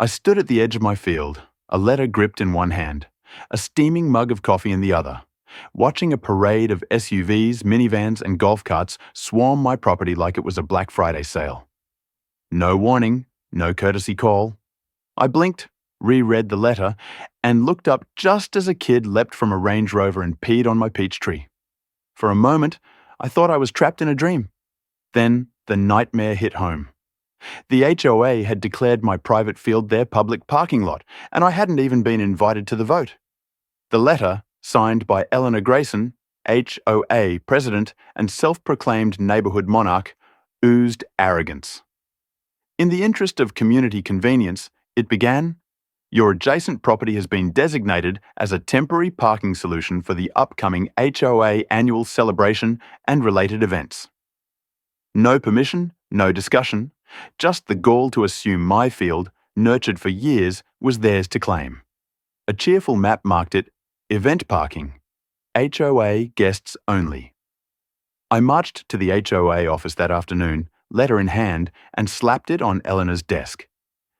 I stood at the edge of my field, a letter gripped in one hand, a steaming mug of coffee in the other, watching a parade of SUVs, minivans, and golf carts swarm my property like it was a Black Friday sale. No warning, no courtesy call. I blinked, reread the letter, and looked up just as a kid leapt from a Range Rover and peed on my peach tree. For a moment, I thought I was trapped in a dream. Then the nightmare hit home. The HOA had declared my private field their public parking lot, and I hadn't even been invited to the vote. The letter, signed by Eleanor Grayson, HOA president and self-proclaimed neighborhood monarch, oozed arrogance. In the interest of community convenience, it began, "Your adjacent property has been designated as a temporary parking solution for the upcoming HOA annual celebration and related events." No permission, no discussion, just the gall to assume my field, nurtured for years, was theirs to claim. A cheerful map marked it, "Event Parking, HOA Guests Only." I marched to the HOA office that afternoon, letter in hand, and slapped it on Eleanor's desk.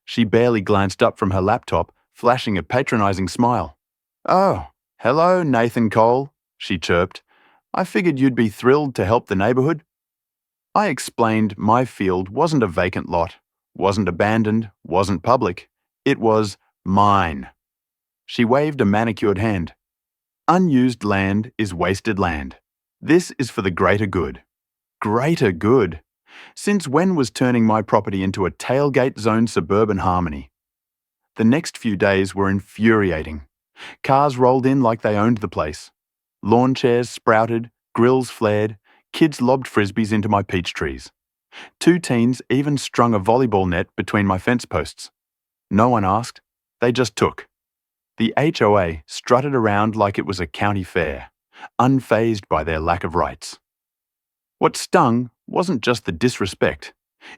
She barely glanced up from her laptop, flashing a patronizing smile. "Oh, hello, Nathan Cole," she chirped. "I figured you'd be thrilled to help the neighborhood." I explained my field wasn't a vacant lot, wasn't abandoned, wasn't public. It was mine. She waved a manicured hand. "Unused land is wasted land. This is for the greater good." Greater good? Since when was turning my property into a tailgate zone suburban harmony? The next few days were infuriating. Cars rolled in like they owned the place. Lawn chairs sprouted, grills flared, kids lobbed frisbees into my peach trees. 2 teens even strung a volleyball net between my fence posts. No one asked, they just took. The HOA strutted around like it was a county fair, unfazed by their lack of rights. What stung wasn't just the disrespect.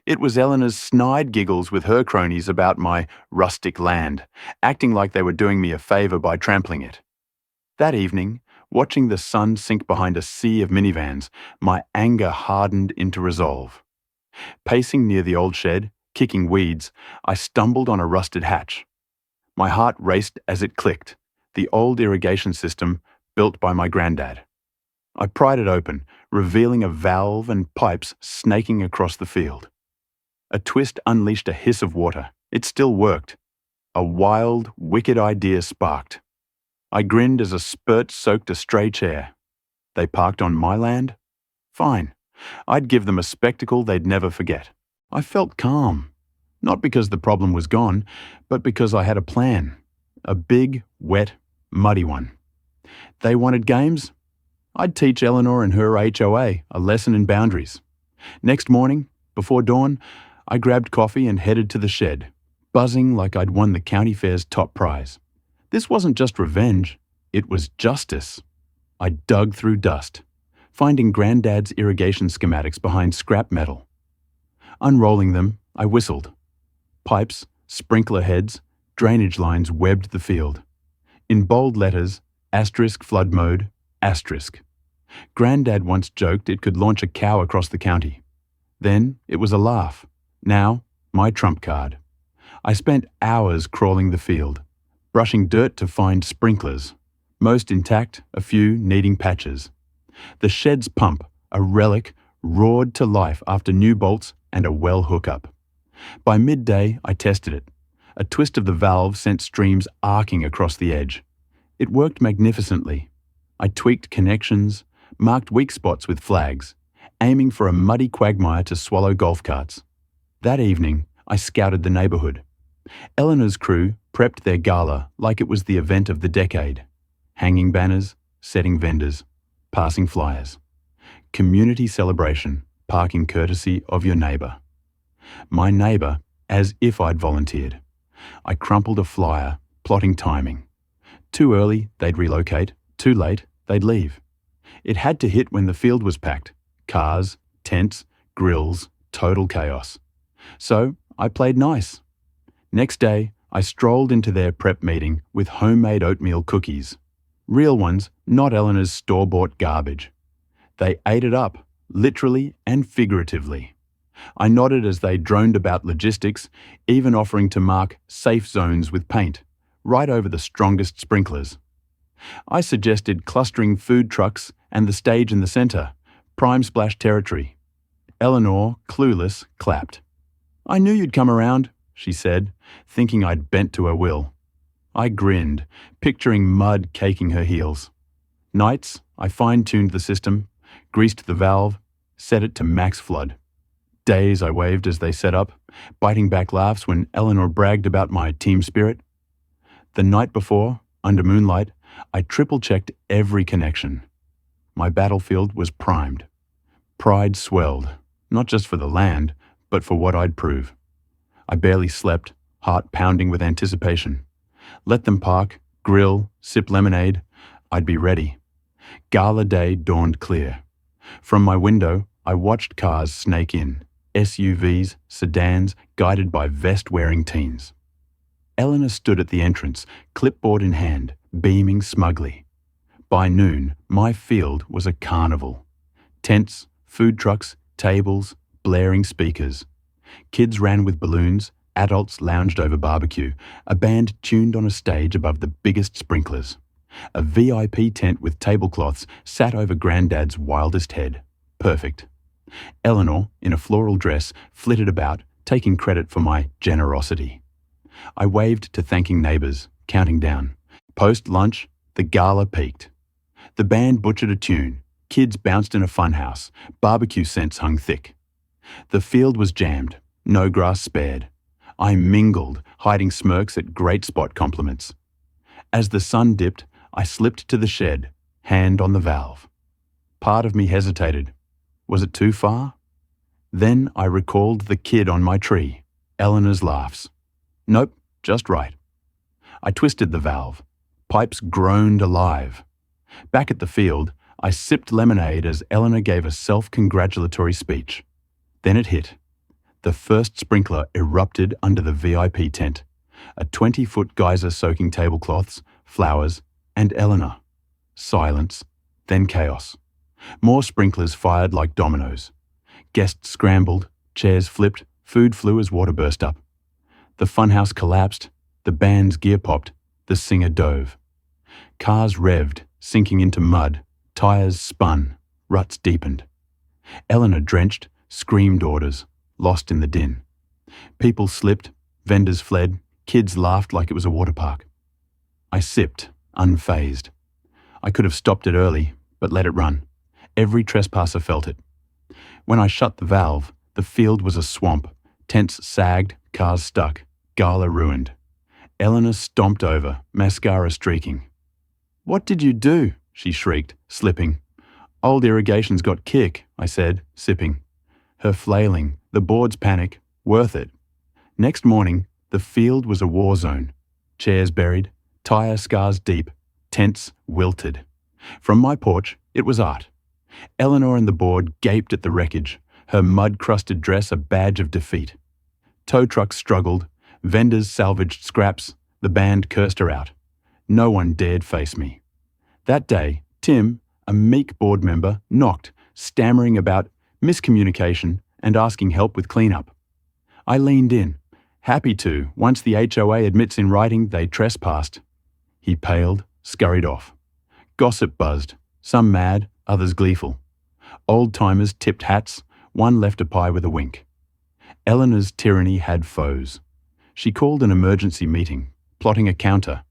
It was Eleanor's snide giggles with her cronies about my rustic land, acting like they were doing me a favor by trampling it. That evening, watching the sun sink behind a sea of minivans, my anger hardened into resolve. Pacing near the old shed, kicking weeds, I stumbled on a rusted hatch. My heart raced as it clicked, the old irrigation system built by my granddad. I pried it open, revealing a valve and pipes snaking across the field. A twist unleashed a hiss of water. It still worked. A wild, wicked idea sparked. I grinned as a spurt soaked a stray chair. They parked on my land? Fine. I'd give them a spectacle they'd never forget. I felt calm. Not because the problem was gone, but because I had a plan. A big, wet, muddy one. They wanted games? I'd teach Eleanor and her HOA a lesson in boundaries. Next morning, before dawn, I grabbed coffee and headed to the shed, buzzing like I'd won the county fair's top prize. This wasn't just revenge, it was justice. I dug through dust, finding Granddad's irrigation schematics behind scrap metal. Unrolling them, I whistled. Pipes, sprinkler heads, drainage lines webbed the field. In bold letters, asterisk flood mode, asterisk. Granddad once joked it could launch a cow across the county. Then it was a laugh. Now, my trump card. I spent hours crawling the field, brushing dirt to find sprinklers, most intact, a few needing patches. The shed's pump, a relic, roared to life after new bolts and a well hookup. By midday, I tested it. A twist of the valve sent streams arcing across the edge. It worked magnificently. I tweaked connections, marked weak spots with flags, aiming for a muddy quagmire to swallow golf carts. That evening, I scouted the neighborhood. Eleanor's crew prepped their gala like it was the event of the decade. Hanging banners, setting vendors, passing flyers. Community celebration, parking courtesy of your neighbor. My neighbor, as if I'd volunteered. I crumpled a flyer, plotting timing. Too early, they'd relocate. Too late, they'd leave. It had to hit when the field was packed. Cars, tents, grills, total chaos. So I played nice. Next day, I strolled into their prep meeting with homemade oatmeal cookies. Real ones, not Eleanor's store-bought garbage. They ate it up, literally and figuratively. I nodded as they droned about logistics, even offering to mark safe zones with paint, right over the strongest sprinklers. I suggested clustering food trucks and the stage in the centre, prime splash territory. Eleanor, clueless, clapped. "I knew you'd come around," she said, thinking I'd bent to her will. I grinned, picturing mud caking her heels. Nights, I fine-tuned the system, greased the valve, set it to max flood. Days, I waved as they set up, biting back laughs when Eleanor bragged about my team spirit. The night before, under moonlight, I triple-checked every connection. My battlefield was primed. Pride swelled, not just for the land, but for what I'd prove. I barely slept, heart pounding with anticipation. Let them park, grill, sip lemonade. I'd be ready. Gala day dawned clear. From my window, I watched cars snake in, SUVs, sedans, guided by vest-wearing teens. Eleanor stood at the entrance, clipboard in hand, beaming smugly. By noon, my field was a carnival. Tents, food trucks, tables, blaring speakers. Kids ran with balloons, adults lounged over barbecue, a band tuned on a stage above the biggest sprinklers. A VIP tent with tablecloths sat over Granddad's wildest head. Perfect. Eleanor, in a floral dress, flitted about, taking credit for my generosity. I waved to thanking neighbours, counting down. Post-lunch, the gala peaked. The band butchered a tune. Kids bounced in a funhouse. Barbecue scents hung thick. The field was jammed. No grass spared. I mingled, hiding smirks at great spot compliments. As the sun dipped, I slipped to the shed, hand on the valve. Part of me hesitated. Was it too far? Then I recalled the kid on my tree, Eleanor's laughs. Nope, just right. I twisted the valve. Pipes groaned alive. Back at the field, I sipped lemonade as Eleanor gave a self-congratulatory speech. Then it hit. The first sprinkler erupted under the VIP tent. A 20-foot geyser soaking tablecloths, flowers, and Eleanor. Silence, then chaos. More sprinklers fired like dominoes. Guests scrambled, chairs flipped, food flew as water burst up. The funhouse collapsed, the band's gear popped, the singer dove. Cars revved, sinking into mud, tires spun, ruts deepened. Eleanor drenched, screamed orders, lost in the din. People slipped, vendors fled, kids laughed like it was a water park. I sipped, unfazed. I could have stopped it early, but let it run. Every trespasser felt it. When I shut the valve, the field was a swamp. Tents sagged, cars stuck, gala ruined. Eleanor stomped over, mascara streaking. "What did you do?" she shrieked, slipping. "Old irrigation's got kick," I said, sipping. Her flailing, the board's panic, worth it. Next morning, the field was a war zone. Chairs buried, tire scars deep, tents wilted. From my porch, it was art. Eleanor and the board gaped at the wreckage, her mud-crusted dress a badge of defeat. Tow trucks struggled, vendors salvaged scraps, the band cursed her out. No one dared face me. That day, Tim, a meek board member, knocked, stammering about miscommunication and asking help with cleanup. I leaned in, happy to, once the HOA admits in writing they trespassed. He paled, scurried off. Gossip buzzed, some mad, others gleeful. Old-timers tipped hats, one left a pie with a wink. Eleanor's tyranny had foes. She called an emergency meeting, plotting a counter,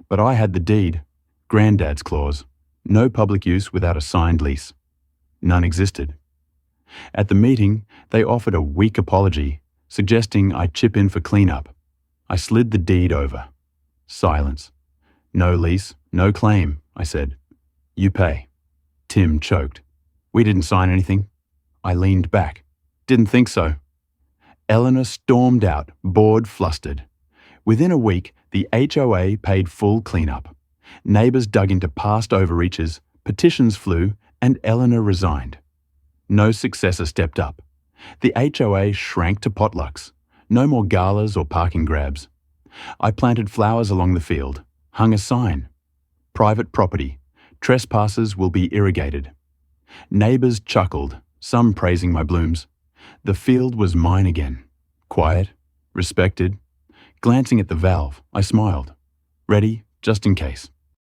but I had the deed, Granddad's clause, no public use without a signed lease. None existed. At the meeting, they offered a weak apology, suggesting I chip in for cleanup. I slid the deed over. Silence. "No lease, no claim," I said. "You pay." Tim choked. "We didn't sign anything." I leaned back. "Didn't think so." Eleanor stormed out, bored, flustered. Within a week, the HOA paid full cleanup. Neighbours dug into past overreaches, petitions flew, and Eleanor resigned. No successor stepped up. The HOA shrank to potlucks. No more galas or parking grabs. I planted flowers along the field, hung a sign. Private property. Trespassers will be irrigated. Neighbours chuckled, some praising my blooms. The field was mine again. Quiet, respected. Glancing at the valve, I smiled. Ready, just in case.